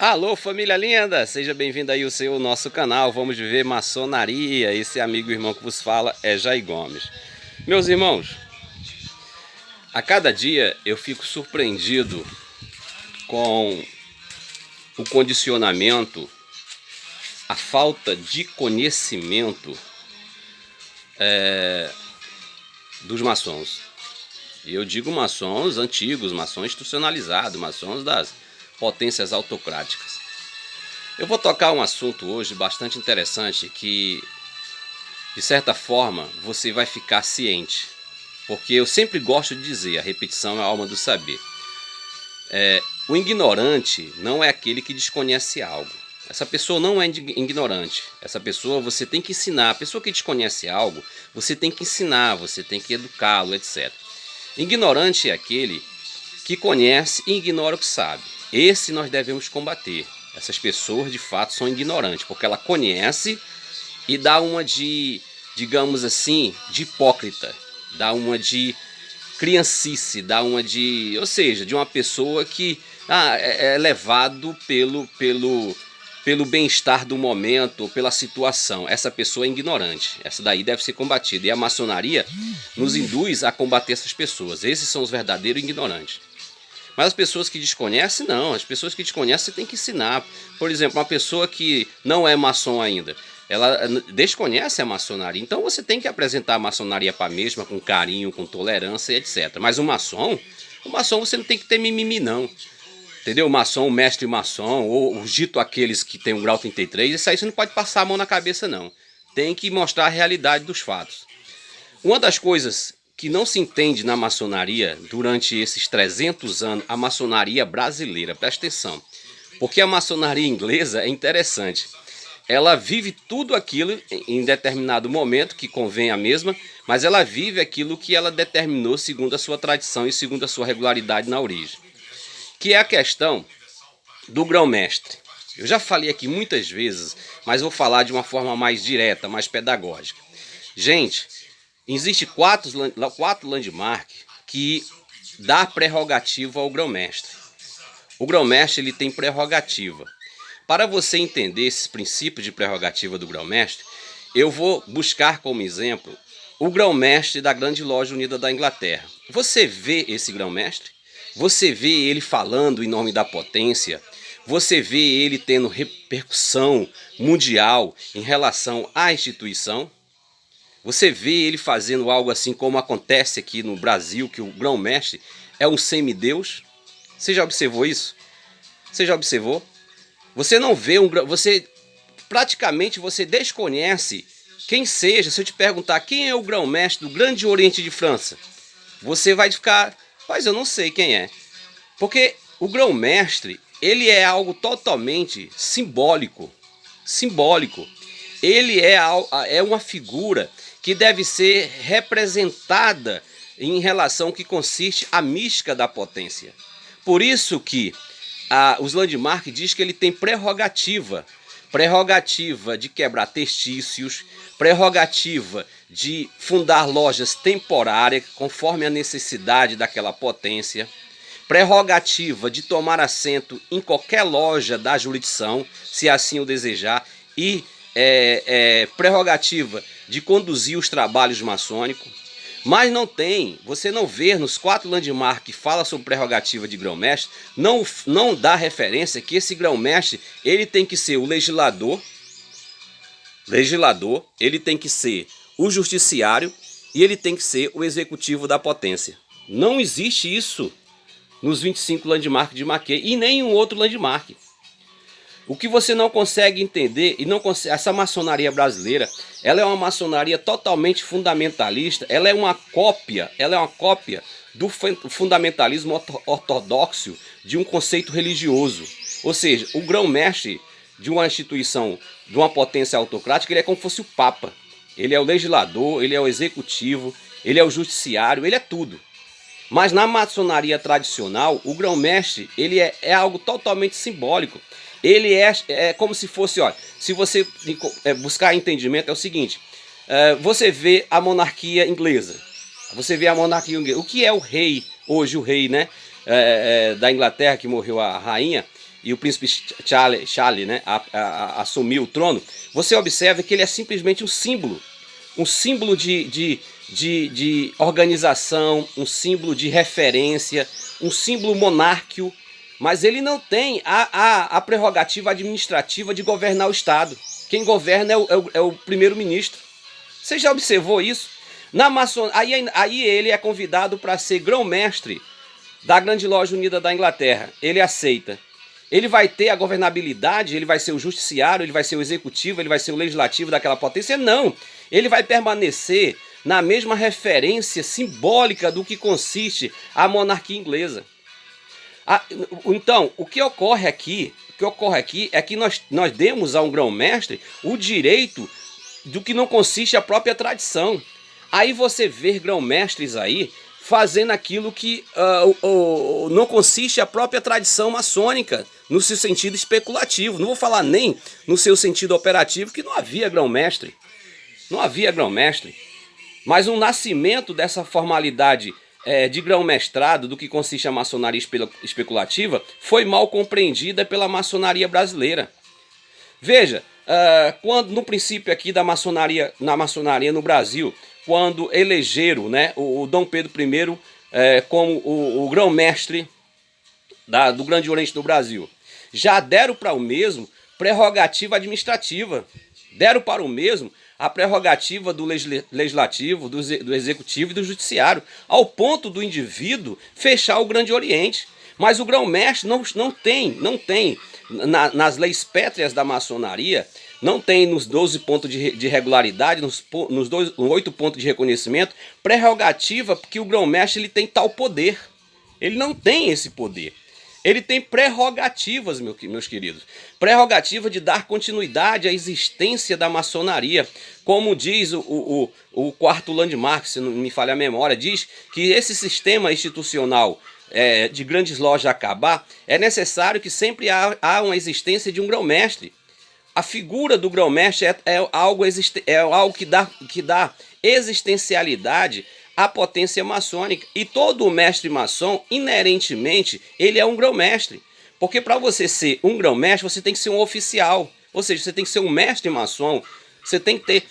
Alô, família linda! Seja bem-vindo aí ao nosso canal. Vamos ver maçonaria. Esse amigo e irmão que vos fala é Jair Gomes. Meus irmãos, a cada dia eu fico surpreendido com o condicionamento, a falta de conhecimento dos maçons. E eu digo maçons antigos, maçons institucionalizados, maçons das potências autocráticas. Eu vou tocar um assunto hoje bastante interessante que, de certa forma, você vai ficar ciente. Porque eu sempre gosto de dizer, a repetição é a alma do saber. O ignorante não é aquele que desconhece algo. Essa pessoa não é ignorante. Essa pessoa você tem que ensinar. A pessoa que desconhece algo, você tem que ensinar, você tem que educá-lo, etc. Ignorante é aquele que conhece e ignora o que sabe. Esse nós devemos combater. Essas pessoas de fato são ignorantes, porque ela conhece e dá uma de, digamos assim, de hipócrita, dá uma de criancice, dá uma de, ou seja, de uma pessoa que é levado pelo bem-estar do momento, pela situação. Essa pessoa é ignorante, essa daí deve ser combatida. E a maçonaria nos induz a combater essas pessoas. Esses são os verdadeiros ignorantes. Mas as pessoas que desconhecem, não. As pessoas que desconhecem, você tem que ensinar. Por exemplo, uma pessoa que não é maçom ainda, ela desconhece a maçonaria. Então você tem que apresentar a maçonaria para a mesma, com carinho, com tolerância e etc. Mas o maçom você não tem que ter mimimi, não. Entendeu? O maçom, o mestre maçom, ou o dito aqueles que tem o grau 33, isso aí você não pode passar a mão na cabeça, não. Tem que mostrar a realidade dos fatos. Uma das coisas que não se entende na maçonaria durante esses 300 anos, a maçonaria brasileira, presta atenção, porque a maçonaria inglesa é interessante. Ela vive tudo aquilo em determinado momento que convém a mesma, mas ela vive aquilo que ela determinou segundo a sua tradição e segundo a sua regularidade na origem. Que é a questão do grão-mestre. Eu já falei aqui muitas vezes, mas vou falar de uma forma mais direta, mais pedagógica. Gente, existe quatro landmarks que dá prerrogativa ao grão-mestre. O grão-mestre ele tem prerrogativa. Para você entender esses princípios de prerrogativa do grão-mestre, eu vou buscar como exemplo o grão-mestre da Grande Loja Unida da Inglaterra. Você vê esse grão-mestre? Você vê ele falando em nome da potência? Você vê ele tendo repercussão mundial em relação à instituição? Você vê ele fazendo algo assim como acontece aqui no Brasil, que o grão-mestre é um semideus? Você já observou isso? Você já observou? Você não vê praticamente você desconhece quem seja. Se eu te perguntar quem é o grão-mestre do Grande Oriente de França, você vai ficar, mas eu não sei quem é. Porque o grão-mestre, ele é algo totalmente simbólico. Ele é uma figura que deve ser representada em relação ao que consiste a mística da potência. Por isso que os landmarks diz que ele tem prerrogativa de quebrar testícios, prerrogativa de fundar lojas temporárias conforme a necessidade daquela potência, prerrogativa de tomar assento em qualquer loja da jurisdição, se assim o desejar, e prerrogativa de conduzir os trabalhos maçônicos. Mas você não vê nos 4 landmarks que fala sobre prerrogativa de grão-mestre, não dá referência que esse grão-mestre ele tem que ser o legislador, ele tem que ser o justiciário e ele tem que ser o executivo da potência. Não existe isso nos 25 landmarks de Mackay e nenhum outro landmark. O que você não consegue entender, essa maçonaria brasileira, ela é uma maçonaria totalmente fundamentalista, ela é uma cópia do fundamentalismo ortodoxo de um conceito religioso. Ou seja, o grão-mestre de uma instituição, de uma potência autocrática, ele é como se fosse o Papa. Ele é o legislador, ele é o executivo, ele é o judiciário, ele é tudo. Mas na maçonaria tradicional, o grão-mestre ele é algo totalmente simbólico. Ele é como se fosse, olha, se você buscar entendimento, é o seguinte, você vê a monarquia inglesa, o que é o rei, hoje o rei, né, da Inglaterra, que morreu a rainha, e o príncipe Charles, né, assumiu o trono, você observa que ele é simplesmente um símbolo de organização, um símbolo de referência, um símbolo monárquico, mas ele não tem a prerrogativa administrativa de governar o Estado. Quem governa é o primeiro-ministro. Você já observou isso? Aí ele é convidado para ser grão-mestre da Grande Loja Unida da Inglaterra. Ele aceita. Ele vai ter a governabilidade, ele vai ser o justiciário, ele vai ser o executivo, ele vai ser o legislativo daquela potência? Não. Ele vai permanecer na mesma referência simbólica do que consiste a monarquia inglesa. Então, o que ocorre aqui é que nós demos a um grão-mestre o direito do que não consiste a própria tradição. Aí você vê grão-mestres aí fazendo aquilo que não consiste a própria tradição maçônica, no seu sentido especulativo. Não vou falar nem no seu sentido operativo, que não havia grão-mestre. Não havia grão-mestre. Mas o nascimento dessa formalidade de grão-mestrado, do que consiste a maçonaria especulativa, foi mal compreendida pela maçonaria brasileira. Veja, quando no princípio aqui na maçonaria no Brasil, quando elegeram, né, o Dom Pedro I como o grão-mestre do Grande Oriente do Brasil, já deram para o mesmo prerrogativa administrativa, deram para o mesmo a prerrogativa do legislativo, do executivo e do judiciário, ao ponto do indivíduo fechar o Grande Oriente. Mas o grão-mestre não tem nas leis pétreas da maçonaria, não tem nos 12 pontos de regularidade, nos 8 pontos de reconhecimento, prerrogativa, porque o grão-mestre ele tem tal poder. Ele não tem esse poder. Ele tem prerrogativas, meus queridos. Prerrogativa de dar continuidade à existência da maçonaria. Como diz o quarto Landmark, se não me falha a memória, diz que esse sistema institucional de grandes lojas acabar, é necessário que sempre há uma existência de um grão-mestre. A figura do grão-mestre é algo que dá existencialidade à potência maçônica. E todo mestre maçom, inerentemente, ele é um grão-mestre. Porque para você ser um grão-mestre, você tem que ser um oficial. Ou seja, você tem que ser um mestre maçom. Você tem que ter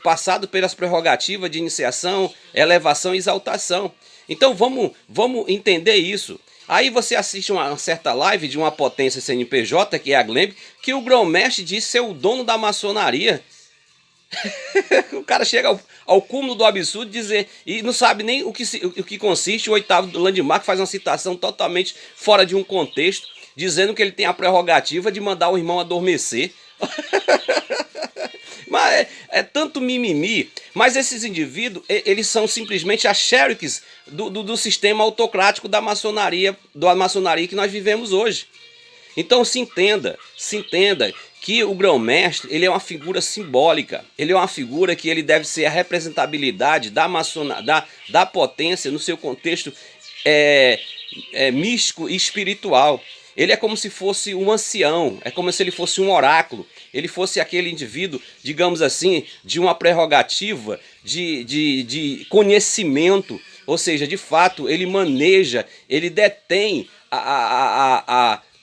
passado pelas prerrogativas de iniciação, elevação e exaltação. Então vamos entender isso. Aí você assiste uma certa live de uma potência CNPJ, que é a Glemp, que o grão-mestre diz ser o dono da maçonaria. O cara chega ao cúmulo do absurdo dizer, e não sabe nem o que consiste. O oitavo do Landmark faz uma citação totalmente fora de um contexto, dizendo que ele tem a prerrogativa de mandar o irmão adormecer. Mas é tanto mimimi. Mas esses indivíduos, eles são simplesmente as xerox do sistema autocrático da maçonaria que nós vivemos hoje. Então se entenda que o grão-mestre ele é uma figura simbólica. Ele é uma figura que ele deve ser a representabilidade da potência no seu contexto místico e espiritual. Ele é como se fosse um ancião, é como se ele fosse um oráculo, ele fosse aquele indivíduo, digamos assim, de uma prerrogativa de conhecimento, ou seja, de fato, ele maneja, ele detém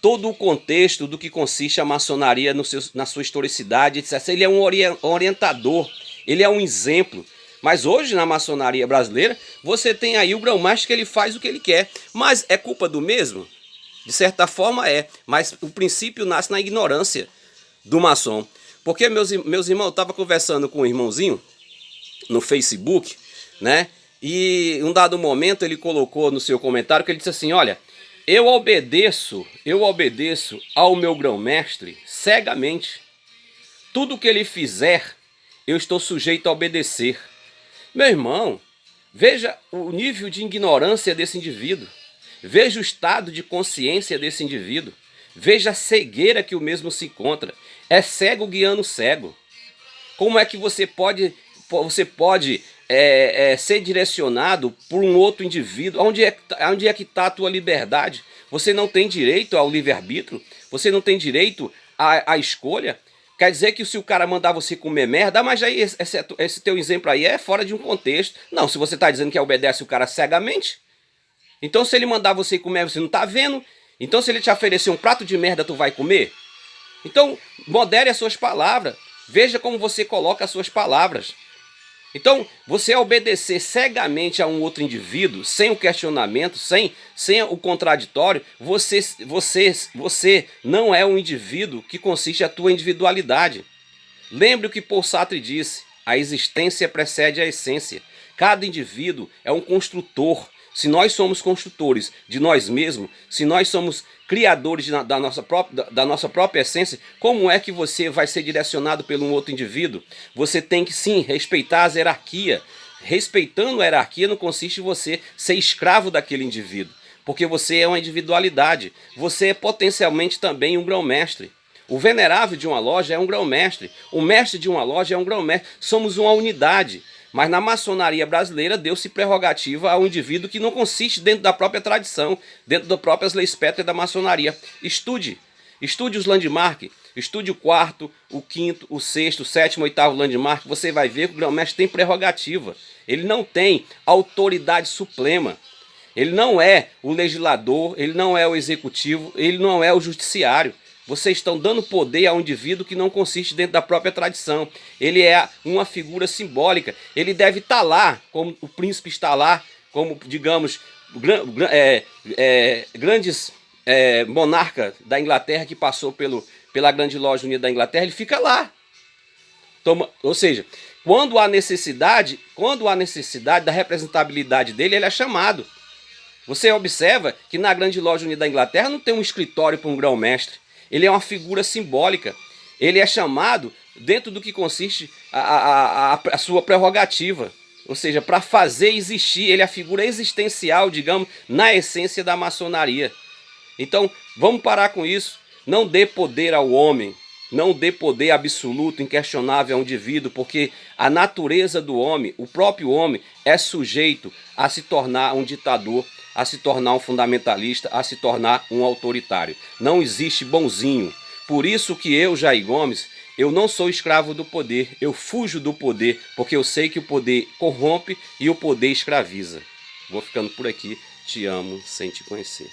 todo o contexto do que consiste a maçonaria na sua historicidade, etc. Ele é um orientador, ele é um exemplo. Mas hoje, na maçonaria brasileira, você tem aí o grão-mestre que ele faz o que ele quer. Mas é culpa do mesmo? De certa forma mas o princípio nasce na ignorância do maçom. Porque, meus irmãos, eu estava conversando com um irmãozinho no Facebook, né? E em um dado momento ele colocou no seu comentário que ele disse assim, olha, eu obedeço ao meu grão-mestre cegamente. Tudo que ele fizer, eu estou sujeito a obedecer. Meu irmão, veja o nível de ignorância desse indivíduo. Veja o estado de consciência desse indivíduo. Veja a cegueira que o mesmo se encontra. É cego guiando cego. Como é que você pode ser direcionado por um outro indivíduo? Onde é que está a tua liberdade? Você não tem direito ao livre-arbítrio? Você não tem direito à escolha? Quer dizer que se o cara mandar você comer merda, mas aí esse teu exemplo aí é fora de um contexto. Não, se você está dizendo que obedece o cara cegamente, então se ele mandar você comer, você não está vendo, Então se ele te oferecer um prato de merda, tu vai comer? Então modere as suas palavras. Veja como você coloca as suas palavras. Então, você obedecer cegamente a um outro indivíduo, sem o questionamento, sem o contraditório, você não é um indivíduo que consiste a tua individualidade. Lembre o que Paul Sartre disse: a existência precede a essência. Cada indivíduo é um construtor. Se nós somos construtores de nós mesmos, se nós somos criadores da nossa própria essência, como é que você vai ser direcionado por um outro indivíduo? Você tem que sim respeitar as hierarquias. Respeitando a hierarquia não consiste em você ser escravo daquele indivíduo, porque você é uma individualidade. Você é potencialmente também um grão-mestre. O venerável de uma loja é um grão-mestre. O mestre de uma loja é um grão-mestre. Somos uma unidade. Mas na maçonaria brasileira deu-se prerrogativa ao indivíduo que não consiste dentro da própria tradição, dentro das próprias leis pétreas da maçonaria. Estude os landmarks, estude o quarto, o quinto, o sexto, o sétimo, o oitavo landmark, você vai ver que o grão-mestre tem prerrogativa. Ele não tem autoridade suprema. Ele não é o legislador, ele não é o executivo, ele não é o judiciário. Vocês estão dando poder a um indivíduo que não consiste dentro da própria tradição. Ele é uma figura simbólica. Ele deve estar lá, como o príncipe está lá, como, digamos, grandes monarcas da Inglaterra que passou pela grande loja unida da Inglaterra, ele fica lá. Ou seja, quando há necessidade da representabilidade dele, ele é chamado. Você observa que na grande loja unida da Inglaterra não tem um escritório para um grão-mestre. Ele é uma figura simbólica. Ele é chamado dentro do que consiste a sua prerrogativa. Ou seja, para fazer existir, ele é a figura existencial, digamos, na essência da maçonaria. Então, vamos parar com isso. Não dê poder ao homem. Não dê poder absoluto, inquestionável ao indivíduo, porque a natureza do homem, o próprio homem, é sujeito a se tornar um ditador, a se tornar um fundamentalista, a se tornar um autoritário. Não existe bonzinho. Por isso que eu, Jair Gomes, eu não sou escravo do poder, eu fujo do poder, porque eu sei que o poder corrompe e o poder escraviza. Vou ficando por aqui, te amo sem te conhecer.